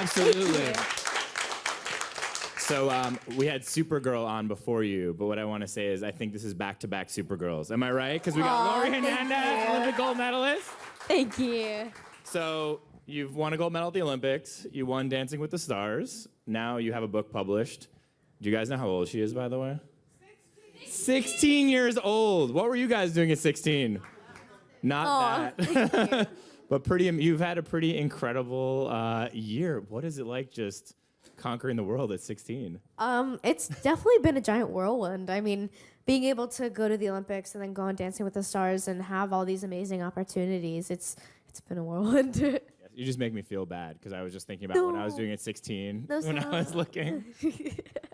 Absolutely. So we had Supergirl on before you, but what I want to say is I think this is back-to-back Supergirls. Am I right? Because we got Laurie Hernandez, Olympic gold medalist. Thank you. So you've won a gold medal at the Olympics. You won Dancing with the Stars. Now you have a book published. Do you guys know how old she is, by the way? 16 years old. What were you guys doing at 16? Not that. But you've had a pretty incredible year. What is it like just conquering the world at 16? It's definitely been a giant whirlwind. I mean, being able to go to the Olympics and then go on Dancing with the Stars and have all these amazing opportunities, it's been a whirlwind. You just make me feel bad because I was just thinking about what I was doing at 16 when I was looking.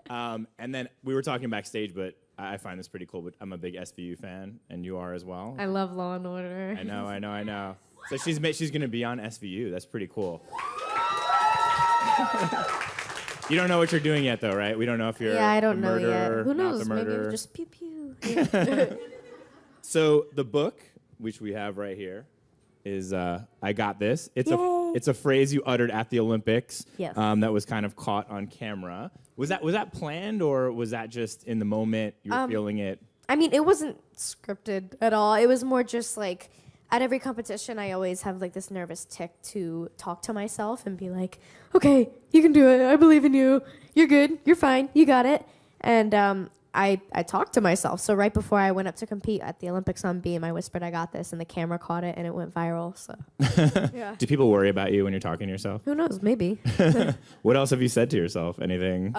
And then we were talking backstage, but I find this pretty cool. But I'm a big SVU fan, and you are as well. I love Law and Order. I know. So she's going to be on SVU. That's pretty cool. You don't know what you're doing yet, though, right? We don't know if you're I don't the know murderer, yet. Who knows? not the murderer. Maybe just pew pew. Yeah. So the book, which we have right here, is I Got This. It's a phrase you uttered at the Olympics. Yes. That was kind of caught on camera. Was that planned, or was that just in the moment you were feeling it? I mean, it wasn't scripted at all. It was more just like, at every competition, I always have like this nervous tick to talk to myself and be like, okay, you can do it. I believe in you. You're good. You're fine. You got it. And I talked to myself. So right before I went up to compete at the Olympics on beam, I whispered, I got this. And the camera caught it and it went viral. So yeah. Do people worry about you when you're talking to yourself? Who knows? Maybe. What else have you said to yourself? Anything?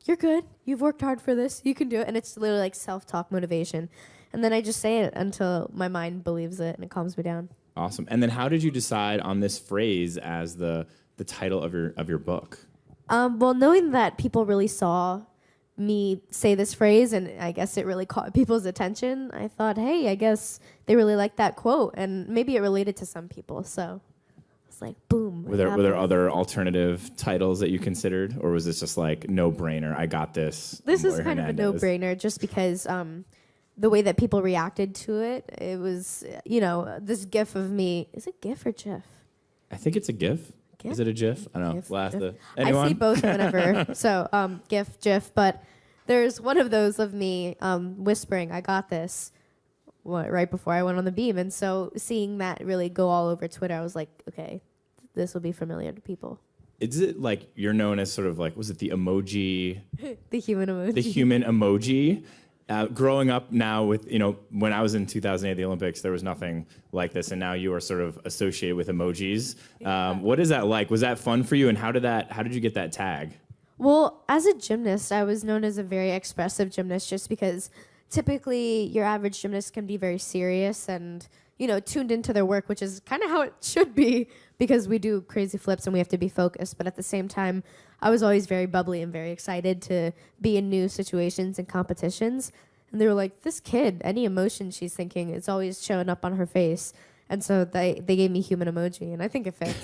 You're good. You've worked hard for this. You can do it. And it's literally like self-talk motivation. And then I just say it until my mind believes it and it calms me down. Awesome. And then how did you decide on this phrase as the title of your book? Well, knowing that people really saw me say this phrase and I guess it really caught people's attention, I thought, hey, I guess they really liked that quote and maybe it related to some people. So it's like, boom. Were there other alternative titles that you considered, or was this just like no brainer? I got this. This is kind of a no brainer just because the way that people reacted to it, it was, this gif of me. Is it gif or gif? I think it's a gif. GIF? Is it a GIF? I don't know. GIF. Anyone? I see both whenever. So GIF. But there's one of those of me whispering, I got this, right before I went on the beam. And so seeing that really go all over Twitter, I was like, okay, this will be familiar to people. Is it like you're known as sort of like, was it the emoji? The human emoji. The human emoji. Growing up now with, when I was in 2008 at the Olympics, there was nothing like this, and now you are sort of associated with emojis. What is that like? Was that fun for you, and how did you get that tag? Well, as a gymnast, I was known as a very expressive gymnast just because typically your average gymnast can be very serious and, tuned into their work, which is kind of how it should be because we do crazy flips and we have to be focused. But at the same time, I was always very bubbly and very excited to be in new situations and competitions. And they were like, this kid, any emotion she's thinking, it's always showing up on her face. And so they gave me human emoji, and I think it fits.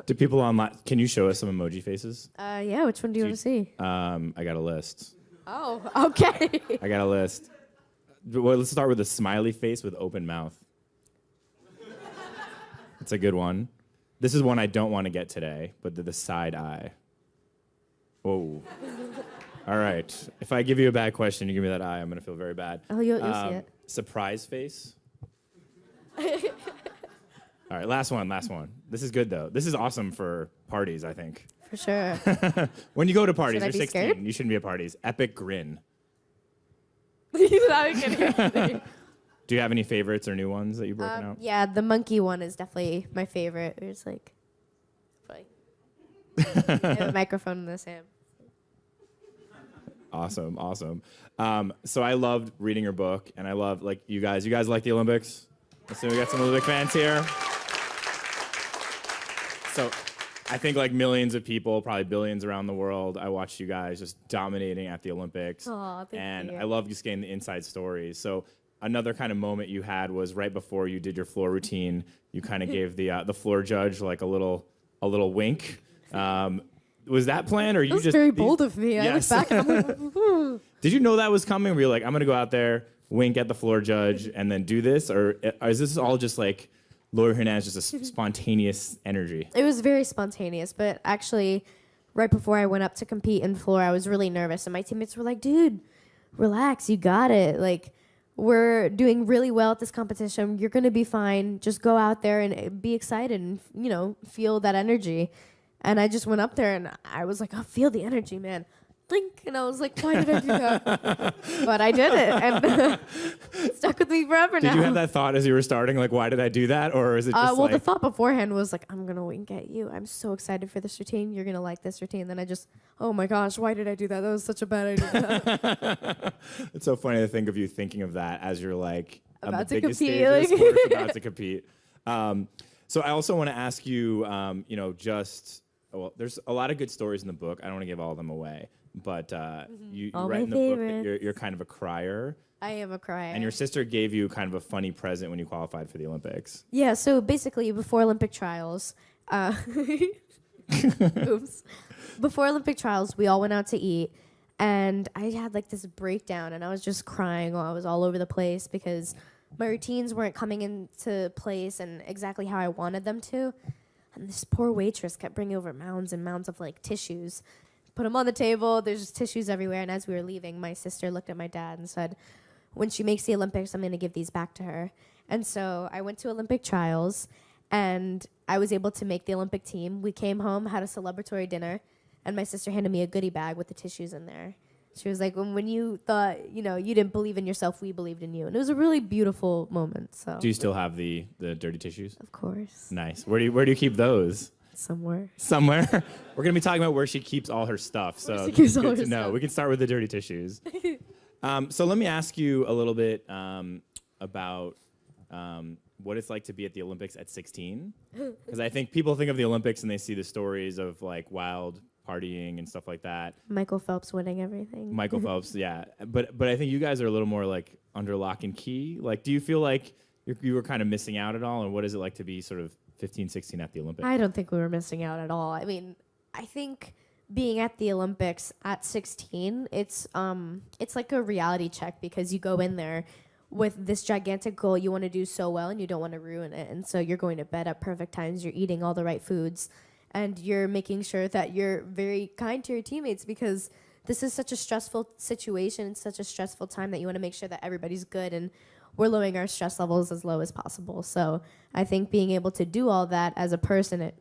Do people online, can you show us some emoji faces? Yeah, which one do you want to see? I got a list. Oh, okay. I got a list. Well, let's start with a smiley face with open mouth. That's a good one. This is one I don't want to get today, but the side eye. Whoa. All right. If I give you a bad question, you give me that eye, I'm going to feel very bad. Oh, you'll see it. Surprise face. All right, last one. This is good, though. This is awesome for parties, I think. For sure. When you go to parties, Should I you're be 16. scared? You shouldn't be at parties. Epic grin. He's not kidding. Do you have any favorites or new ones that you've broken out? Yeah, the monkey one is definitely my favorite. It's like, I have a microphone in this hand. Awesome. So I loved reading your book, and I love, like, you guys like the Olympics? So we got some Olympic fans here. So I think like millions of people, probably billions around the world, I watched you guys just dominating at the Olympics. Aw, thank you. I love just getting the inside stories. So another kind of moment you had was right before you did your floor routine, you kind of gave the floor judge like a little wink. Was that planned, or you That was just very bold of me. Yes. I look back and I'm like, woo. Did you know that was coming? Were you like, I'm gonna go out there, wink at the floor judge, and then do this, or is this all just like Laurie Hernandez, just a spontaneous energy. It was very spontaneous, but actually, right before I went up to compete in floor, I was really nervous, and my teammates were like, "Dude, relax, you got it. Like, we're doing really well at this competition. You're gonna be fine. Just go out there and be excited, and feel that energy." And I just went up there, and I was like, "I feel the energy, man." Blink, and I was like, "Why did I do that?" But I did it, and it stuck with me forever now. Did you have that thought as you were starting, like, why did I do that? Or is it just well, the thought beforehand was like, I'm going to wink at you. I'm so excited for this routine. You're going to like this routine. Then I just, oh my gosh, why did I do that? That was such a bad idea. It's so funny to think of you thinking of that as you're like, About to on the biggest compete, stage of the like- sport, about to compete. So I also want to ask you, there's a lot of good stories in the book. I don't want to give all of them away. But you All write my in the book that favorites. you're kind of a crier. I am a crier. And your sister gave you kind of a funny present when you qualified for the Olympics. Yeah, so basically before Olympic trials, oops. Before Olympic trials, we all went out to eat, and I had like this breakdown, and I was just crying while I was all over the place because my routines weren't coming into place and exactly how I wanted them to. And this poor waitress kept bringing over mounds and mounds of like tissues. Put them on the table. There's just tissues everywhere. And as we were leaving, my sister looked at my dad and said, "When she makes the Olympics, I'm going to give these back to her." And so I went to Olympic trials, and I was able to make the Olympic team. We came home, had a celebratory dinner, and my sister handed me a goodie bag with the tissues in there. She was like, when you thought, you didn't believe in yourself, we believed in you. And it was a really beautiful moment. So Do you still have the dirty tissues? Of course. Nice. Where do you keep those? Somewhere. We're gonna be talking about where she keeps all her stuff. So she keeps all good her to know. stuff. We can start with the dirty tissues. So let me ask you a little bit about what it's like to be at the Olympics at 16, because I think people think of the Olympics and they see the stories of like wild partying and stuff like that. Michael Phelps winning everything. Michael Phelps, yeah. But I think you guys are a little more like under lock and key. Like, do you feel like you were kind of missing out at all? And what is it like to be sort of 15, 16 at the Olympics? I don't think we were missing out at all. I mean, I think being at the Olympics at 16, it's like a reality check because you go in there with this gigantic goal you want to do so well and you don't want to ruin it. And so you're going to bed at perfect times, you're eating all the right foods, and you're making sure that you're very kind to your teammates because this is such a stressful situation. It's such a stressful time that you want to make sure that everybody's good, and we're lowering our stress levels as low as possible. So I think being able to do all that as a person, it,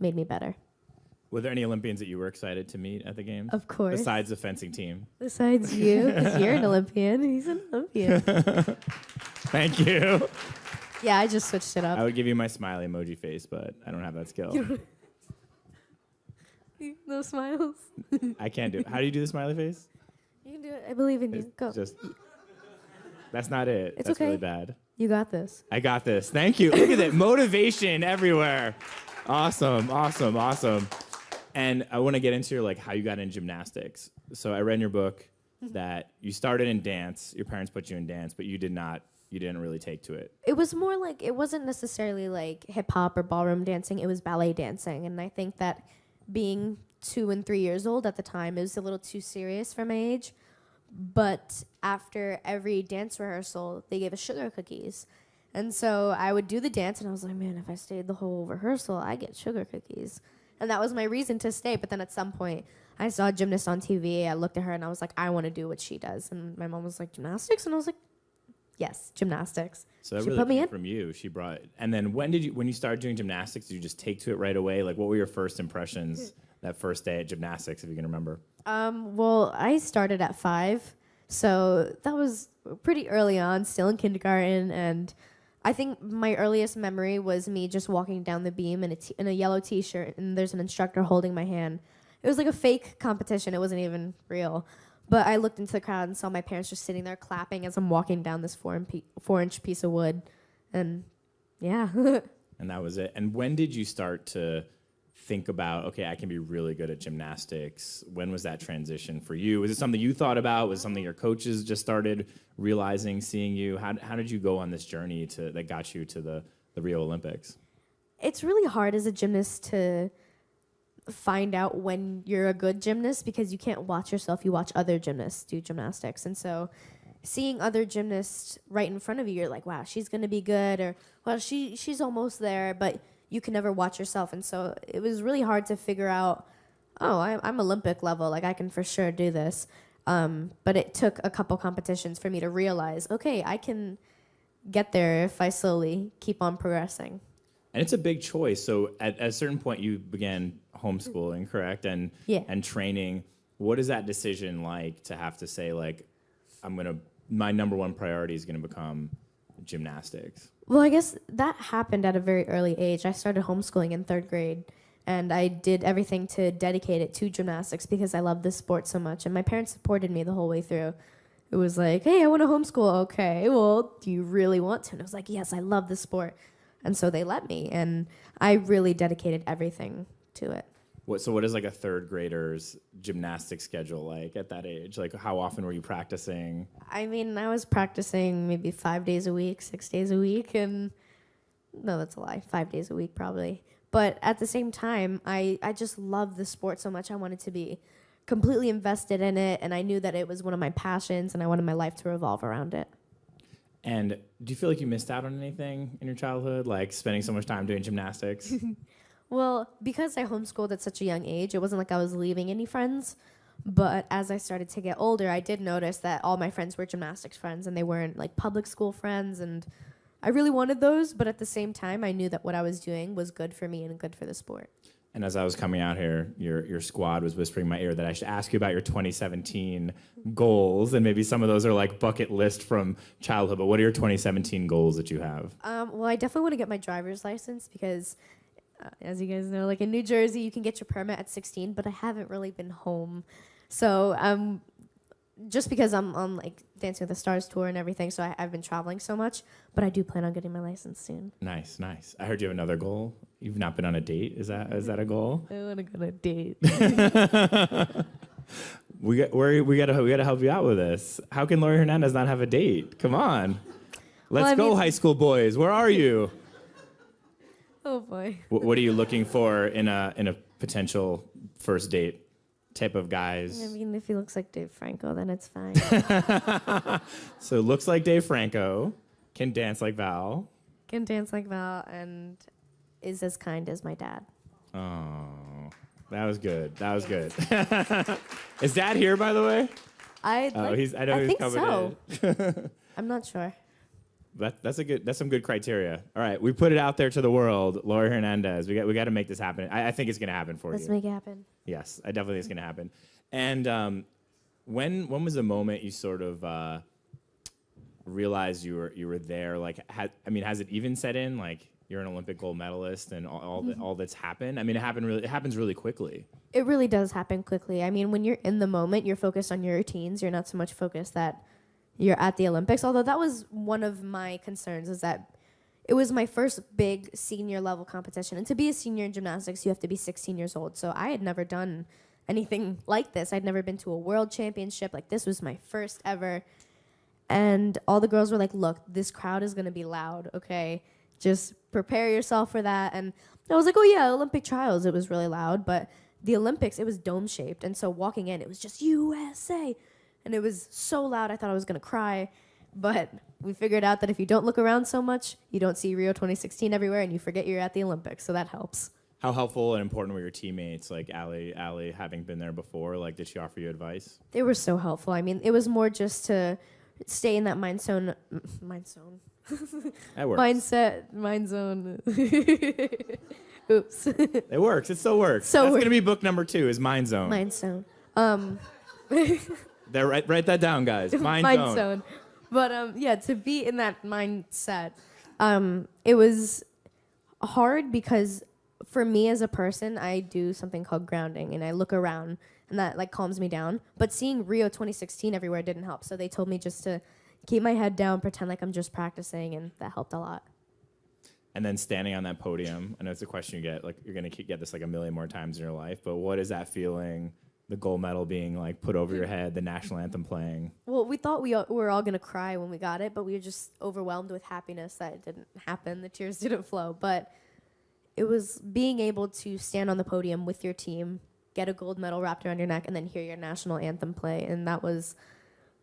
made me better. Were there any Olympians that you were excited to meet at the games? Of course. Besides the fencing team. Besides you, because you're an Olympian. He's an Olympian. Thank you. Yeah, I just switched it up. I would give you my smiley emoji face, but I don't have that skill. No smiles. I can't do it. How do you do the smiley face? You can do it. I believe in you. It's Go. That's not it. It's That's okay. really bad. You got this. I got this. Thank you. Look at that. Motivation everywhere. Awesome. And I want to get into how you got in gymnastics. So I read in your book that you started in dance. Your parents put you in dance, but you didn't really take to it. It was more like, it wasn't necessarily like hip hop or ballroom dancing. It was ballet dancing. And I think that being 2 and 3 years old at the time, it was a little too serious for my age. But after every dance rehearsal, they gave us sugar cookies. And so I would do the dance, and I was like, man, if I stayed the whole rehearsal, I get sugar cookies. And that was my reason to stay. But then at some point, I saw a gymnast on TV. I looked at her, and I was like, I want to do what she does. And my mom was like, gymnastics? And I was like, yes, gymnastics. So that She really put me came in. from you. She brought it. And then when you started doing gymnastics, did you just take to it right away? Like, what were your first impressions that first day at gymnastics, if you can remember? Well, I started at 5, so that was pretty early on, still in kindergarten, and I think my earliest memory was me just walking down the beam in a yellow T-shirt, and there's an instructor holding my hand. It was like a fake competition. It wasn't even real. But I looked into the crowd and saw my parents just sitting there clapping as I'm walking down this 4-inch piece of wood, and yeah. And that was it. And when did you start to think about, okay, I can be really good at gymnastics? When was that transition for you? Was it something you thought about? Was it something your coaches just started realizing, seeing you? How did you go on this journey that got you to the Rio Olympics? It's really hard as a gymnast to find out when you're a good gymnast because you can't watch yourself. You watch other gymnasts do gymnastics. And so seeing other gymnasts right in front of you, you're like, wow, she's gonna be good, or well, she's almost there, but you can never watch yourself. And so it was really hard to figure out, oh, I'm Olympic level, like I can for sure do this. But it took a couple competitions for me to realize, okay, I can get there if I slowly keep on progressing. And it's a big choice. So at a certain point, you began homeschooling, correct? And Yeah. and training. What is that decision like to have to say, like, my number one priority is gonna become gymnastics? Well, I guess that happened at a very early age. I started homeschooling in 3rd grade, and I did everything to dedicate it to gymnastics because I love this sport so much. And my parents supported me the whole way through. It was like, hey, I want to homeschool. Okay, well, do you really want to? And I was like, yes, I love this sport. And so they let me, and I really dedicated everything to it. What is like a 3rd grader's gymnastics schedule like at that age? Like, how often were you practicing? I mean, I was practicing maybe 5 days a week, 6 days a week, and no, that's a lie, 5 days a week probably. But at the same time, I just loved the sport so much. I wanted to be completely invested in it, and I knew that it was one of my passions, and I wanted my life to revolve around it. And do you feel like you missed out on anything in your childhood, like spending so much time doing gymnastics? Well, because I homeschooled at such a young age, it wasn't like I was leaving any friends. But as I started to get older, I did notice that all my friends were gymnastics friends, and they weren't like public school friends. And I really wanted those, but at the same time, I knew that what I was doing was good for me and good for the sport. And as I was coming out here, your squad was whispering in my ear that I should ask you about your 2017 goals, and maybe some of those are like bucket list from childhood. But what are your 2017 goals that you have? Well, I definitely want to get my driver's license because, as you guys know, like in New Jersey, you can get your permit at 16, but I haven't really been home. So just because I'm on like Dancing with the Stars tour and everything, so I've been traveling so much, but I do plan on getting my license soon. Nice. I heard you have another goal. You've not been on a date. Is that a goal? I want to go on a date. we gotta help you out with this. How can Laurie Hernandez not have a date? Come on, let's go, high school boys. Where are you? Oh boy. What are you looking for in a potential first date? Type of guys. I mean, if he looks like Dave Franco, then it's fine. So looks like Dave Franco, can dance like Val. Can dance like Val, and is as kind as my dad. Oh, that was good. Is Dad here, by the way? I think coming so. in. I'm not sure. That's some good criteria. All right, we put it out there to the world. Laurie Hernandez, we got to make this happen. I think it's gonna happen for you. Let's make it happen. Yes, I definitely think it's gonna happen. And when was the moment you sort of realized you were there? Like, has it even set in? Like, you're an Olympic gold medalist, and all that's happened. I mean, it happens really quickly. It really does happen quickly. I mean, when you're in the moment, you're focused on your routines. You're not so much focused that you're at the Olympics. Although that was one of my concerns, is that it was my first big senior level competition. And to be a senior in gymnastics, you have to be 16 years old. So I had never done anything like this. I'd never been to a world championship. Like, this was my first ever. And all the girls were like, look, this crowd is going to be loud, okay? Just prepare yourself for that. And I was like, oh yeah, Olympic trials, it was really loud. But the Olympics, it was dome-shaped. And so walking in, it was just USA. And it was so loud, I thought I was going to cry. But we figured out that if you don't look around so much, you don't see Rio 2016 everywhere, and you forget you're at the Olympics. So that helps. How helpful and important were your teammates, like Allie, having been there before? Like, did she offer you advice? They were so helpful. I mean, it was more just to stay in that mind zone. That works. Mind zone. Oops. It works. It still works. So that's going to be book number 2 is Mind Zone. Mind zone. There, write that down, guys. Mind zone. But yeah, to be in that mindset, it was hard because for me as a person, I do something called grounding, and I look around, and that like calms me down. But seeing Rio 2016 everywhere didn't help, so they told me just to keep my head down, pretend like I'm just practicing, and that helped a lot. And then standing on that podium, I know it's a question you get, like you're going to get this like a million more times in your life, but what is that feeling? The gold medal being like put over your head, the national anthem playing. Well, we thought we were all going to cry when we got it, but we were just overwhelmed with happiness that it didn't happen. The tears didn't flow. But it was being able to stand on the podium with your team, get a gold medal wrapped around your neck, and then hear your national anthem play. And that was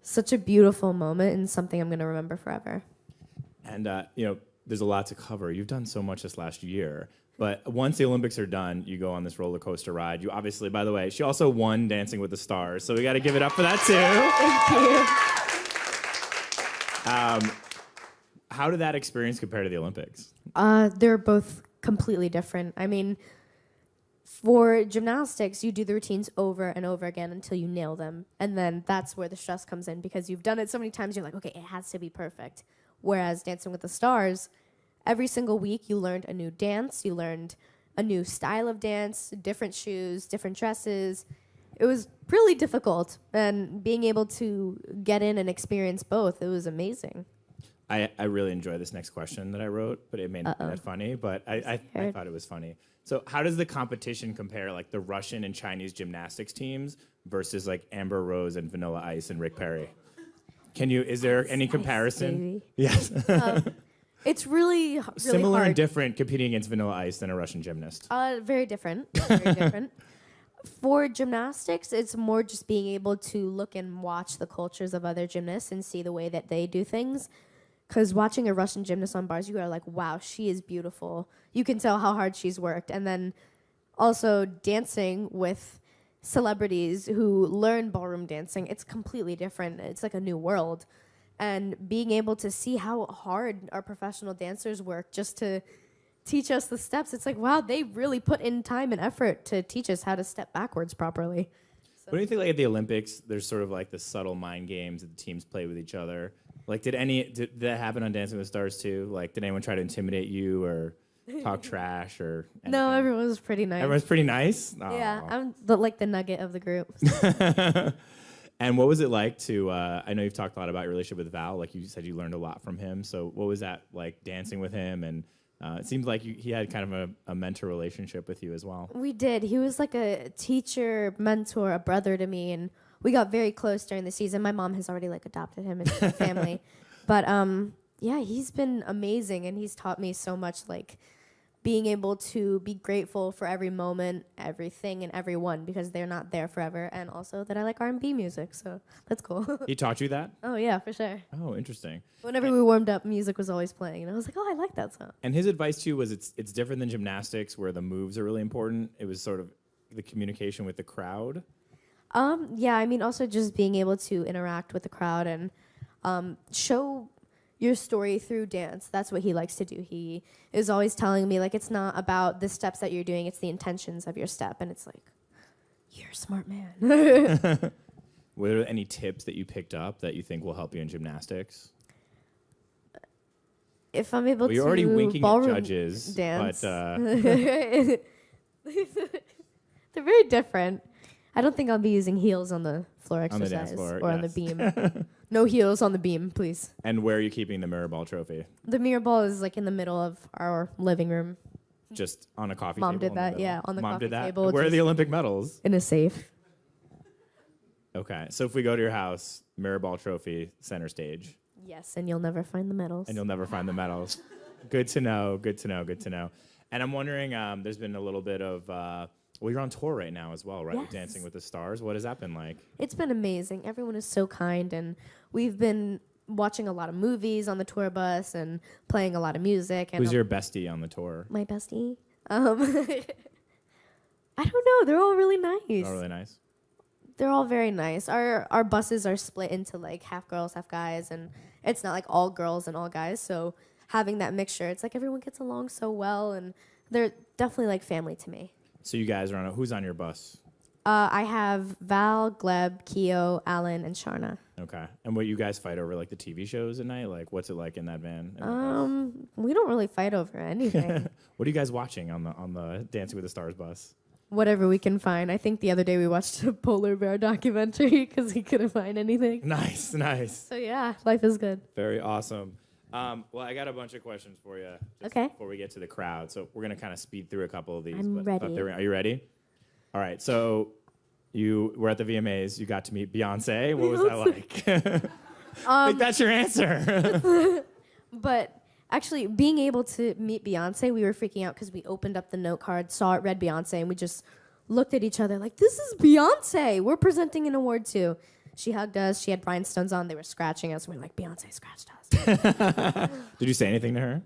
such a beautiful moment and something I'm going to remember forever. And, there's a lot to cover. You've done so much this last year. But once the Olympics are done, you go on this roller coaster ride. You obviously, by the way, she also won Dancing with the Stars. So we got to give it up for that, too. Thank you. How did that experience compare to the Olympics? They're both completely different. I mean, for gymnastics, you do the routines over and over again until you nail them. And then that's where the stress comes in because you've done it so many times, you're like, okay, it has to be perfect. Whereas Dancing with the Stars, every single week you learned a new dance, you learned a new style of dance, different shoes, different dresses. It was really difficult. And being able to get in and experience both, it was amazing. I really enjoy this next question that I wrote, but it made that funny. But I thought it was funny. So how does the competition compare, like the Russian and Chinese gymnastics teams versus like Amber Rose and Vanilla Ice and Rick Perry? Is there any comparison? Yes. It's really similar hard. and different competing against Vanilla Ice than a Russian gymnast. Very different. Very different. For gymnastics, it's more just being able to look and watch the cultures of other gymnasts and see the way that they do things. Because watching a Russian gymnast on bars, you are like, wow, she is beautiful. You can tell how hard she's worked. And then also dancing with celebrities who learn ballroom dancing, it's completely different. It's like a new world. And being able to see how hard our professional dancers work just to teach us the steps, it's like, wow, they really put in time and effort to teach us how to step backwards properly. So. What do you think, like at the Olympics, there's sort of like the subtle mind games that the teams play with each other? Like, did that happen on Dancing with the Stars too? Like, did anyone try to intimidate you or talk trash or anything? No, everyone was pretty nice. Everyone's pretty nice? Yeah, Aw. I'm the nugget of the group. And what was it like to, I know you've talked a lot about your relationship with Val. Like you said, you learned a lot from him. So what was that like dancing with him? And it seems like he had kind of a mentor relationship with you as well. We did. He was like a teacher, mentor, a brother to me. And we got very close during the season. My mom has already like adopted him into the family. But yeah, he's been amazing. And he's taught me so much, like being able to be grateful for every moment, everything, and everyone because they're not there forever. And also that I like R&B music, so that's cool. He taught you that? Oh, yeah, for sure. Oh, interesting. Whenever we warmed up, music was always playing. And I was like, oh, I like that song. And his advice to you was it's different than gymnastics where the moves are really important. It was sort of the communication with the crowd. Yeah, I mean, also just being able to interact with the crowd and show your story through dance. That's what he likes to do. He is always telling me, like, it's not about the steps that you're doing, it's the intentions of your step. And it's like, you're a smart man. Were there any tips that you picked up that you think will help you in gymnastics? If I'm able to you're already winking at judges, dance. but They're very different. I don't think I'll be using heels on the floor exercise dance floor, or on the yes. beam. No heels on the beam, please. And where are you keeping the mirror ball trophy? The mirror ball is like in the middle of our living room. Just on a coffee Mom table? did in the that, middle? yeah, on the Mom coffee did that? table, Where are the just- Olympic medals? In a safe. Okay, so if we go to your house, mirror ball trophy, center stage. Yes, and you'll never find the medals. And you'll never find the medals. Good to know, good to know, good to know. And I'm wondering, there's been a little bit of, well, you're on tour right now as well, right? With Yes. Dancing with the Stars. What has that been like? It's been amazing. Everyone is so kind, and we've been watching a lot of movies on the tour bus and playing a lot of music. And Who's your bestie on the tour? my bestie? I don't know. They're all really nice. Oh, really nice. They're all very nice. Our buses are split into like half girls, half guys, and it's not like all girls and all guys. So having that mixture, it's like everyone gets along so well, and they're definitely like family to me. So you guys are on who's on your bus? I have Val, Gleb, Keo, Alan, and Sharna. Okay. And what you guys fight over, like the TV shows at night? Like, what's it like in that van? in that bus? We don't really fight over anything. What are you guys watching on the Dancing with the Stars bus? Whatever we can find. I think the other day we watched a polar bear documentary because we couldn't find anything. Nice, nice. So yeah, life is good. Very awesome. Well, I got a bunch of questions for you Okay. before we get to the crowd. So we're going to kind of speed through a couple of these. I'm ready. Are you ready? All right. So you were at the VMAs. You got to meet Beyonce. What was that like? I think that's your answer. But actually, being able to meet Beyonce, we were freaking out because we opened up the note card, saw it, read Beyonce, and we just looked at each other like, this is Beyonce. We're presenting an award too. she hugged us. She had rhinestones on. They were scratching us. We were like, Beyonce scratched us. Did you say anything to her?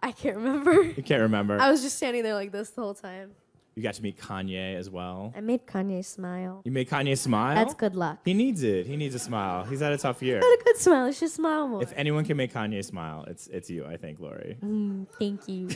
I can't remember. You can't remember. I was just standing there like this the whole time. You got to meet Kanye as well. I made Kanye smile. You made Kanye smile? That's good luck. He needs it. He needs a smile. He's had a tough year. Not a good smile. It's just smile more. If anyone can make Kanye smile, it's you, I think, Laurie. Thank you.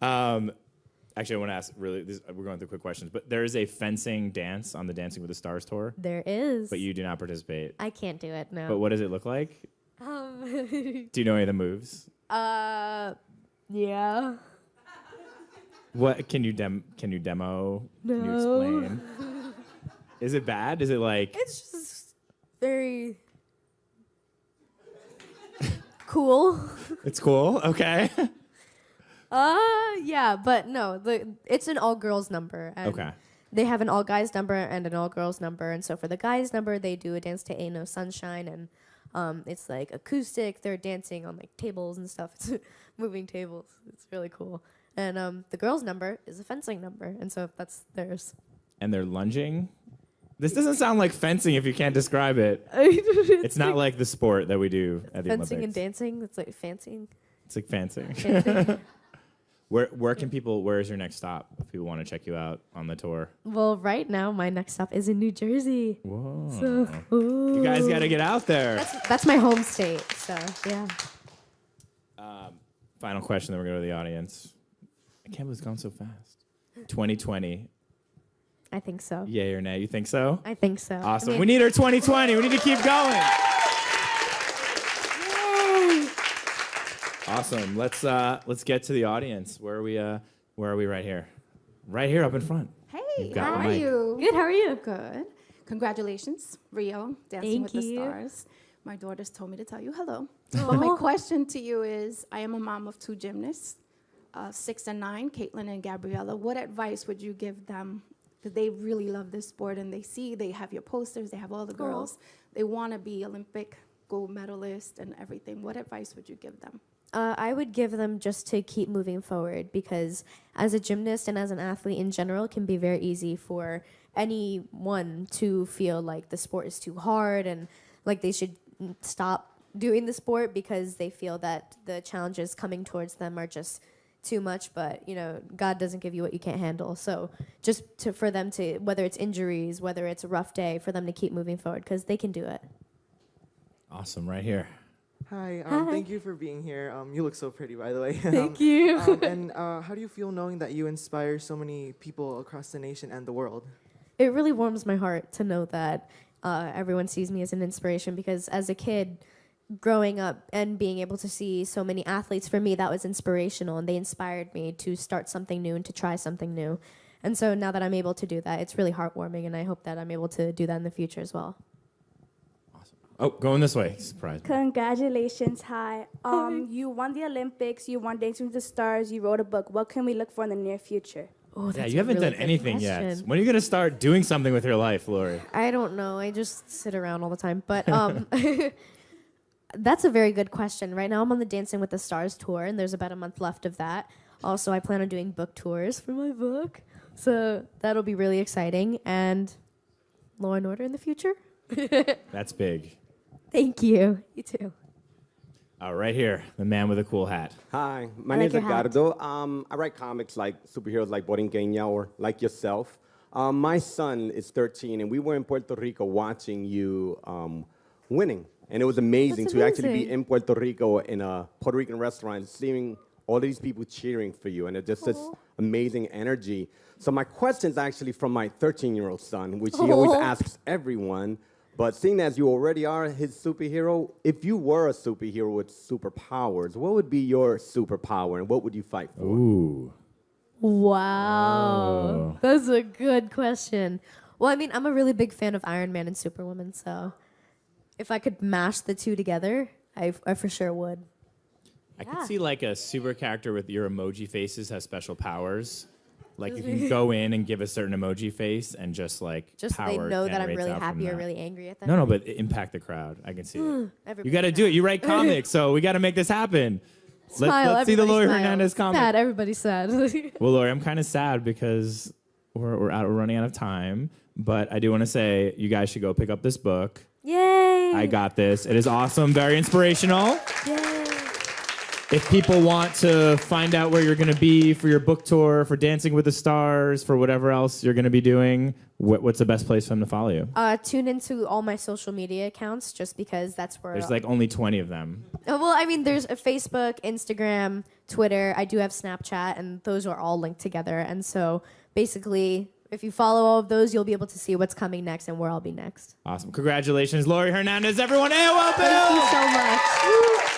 Actually, I want to ask, we're going through quick questions, but there is a fencing dance on the Dancing with the Stars tour, There is. but you do not participate. I can't do it, no. But what does it look like? Do you know any of the moves? Yeah. What can you demo? Can you explain? Is it bad? Is it like It's just very cool. it's cool? Okay. Yeah, but no, it's an all-girls number. And Okay. They have an all-guys number and an all-girls number, and so for the guys number, they do a dance to Ain't No Sunshine, and it's like acoustic. They're dancing on like tables and stuff. It's moving tables. It's really cool. And the girls' number is a fencing number, and so that's theirs. And they're lunging. This doesn't sound like fencing if you can't describe it. It's not like the sport that we do at the fencing Olympics. and dancing. It's like fancying. It's like fencing. Fancying. Where is your next stop if people want to check you out on the tour? Well, right now my next stop is in New Jersey. Whoa. So, You guys got to get out there. that's my home state. So yeah. Final question, then we're going to go to the audience. I can't believe it's gone so fast. 2020. I think so. Yay or nay? You think so? I think so. Awesome. I mean, We need our 2020. We need to keep going. Awesome. Let's get to the audience. Where are we right here? Right here up in front. Hey, You've got how the are mic. you? Good. How are you? Good. Congratulations, Rio, Dancing Thank with the you. Stars. My daughters told me to tell you hello. But my question to you is, I am a mom of two gymnasts, 6 and 9, Caitlin and Gabriella. What advice would you give them? Because they really love this sport, and they have your posters, they have all the girls. They want to be Olympic gold medalists and everything. What advice would you give them? I would give them just to keep moving forward, because as a gymnast and as an athlete in general, it can be very easy for anyone to feel like the sport is too hard and like they should stop doing the sport because they feel that the challenges coming towards them are just too much. But God doesn't give you what you can't handle. So just for them to, whether it's injuries, whether it's a rough day, for them to keep moving forward, because they can do it. Awesome. Right here. Hi, Hi. Thank you for being here. You look so pretty, by the way. Thank you. And how do you feel knowing that you inspire so many people across the nation and the world? It really warms my heart to know that everyone sees me as an inspiration, because as a kid growing up and being able to see so many athletes, for me that was inspirational, and they inspired me to start something new and to try something new. And so now that I'm able to do that, it's really heartwarming, and I hope that I'm able to do that in the future as well. Awesome. Oh, going this way. Surprise. Congratulations, hi. You won the Olympics, you won Dancing with the Stars, you wrote a book. What can we look for in the near future? Oh, Yeah, that's you a haven't really done good anything yet. question. When are you going to start doing something with your life, Laurie? I don't know. I just sit around all the time. But that's a very good question. Right now I'm on the Dancing with the Stars tour, and there's about a month left of that. Also, I plan on doing book tours for my book. So that'll be really exciting. And Law and Order in the future. That's big. Thank you. You too. Right here, the man with a cool hat. Hi, my I name is like your hat. Edgardo. I write comics like superheroes like Borinqueña or like yourself. My son is 13, and we were in Puerto Rico watching you winning. And it was amazing That's to actually be amazing. in Puerto Rico in a Puerto Rican restaurant, seeing all these people cheering for you, and it's just this amazing energy. So my question is actually from my 13-year-old son, which he always asks everyone. But seeing as you already are his superhero, if you were a superhero with superpowers, what would be your superpower and what would you fight for? Ooh. Wow. That's a good question. Well, I mean, I'm a really big fan of Iron Man and Superwoman, so if I could mash the two together, I for sure would. I Yeah. could see like a super character with your emoji faces has special powers. Like you can go in and give a certain emoji face and just like Just so power they know that I'm generates really out from happy or that. really angry at them. No, but impact the crowd. I can see it. You Everybody got to do it. You write comics, so we got to make this happen. Smile, Let's see the everybody Laurie smiles. Hernandez comic. Sad, everybody's sad. Well, Laurie, I'm kind of sad because we're running out of time. But I do want to say you guys should go pick up this book. Yay! I got this. It is awesome, very inspirational. Yay! If people want to find out where you're going to be for your book tour, for Dancing with the Stars, for whatever else you're going to be doing, what's the best place for them to follow you? Tune into all my social media accounts just because that's where... There's like only 20 of them. Well, I mean, there's a Facebook, Instagram, Twitter. I do have Snapchat, and those are all linked together. And so basically, if you follow all of those, you'll be able to see what's coming next and where I'll be next. Awesome. Congratulations, Laurie Hernandez. Everyone, AOL Bill! Thank you so much.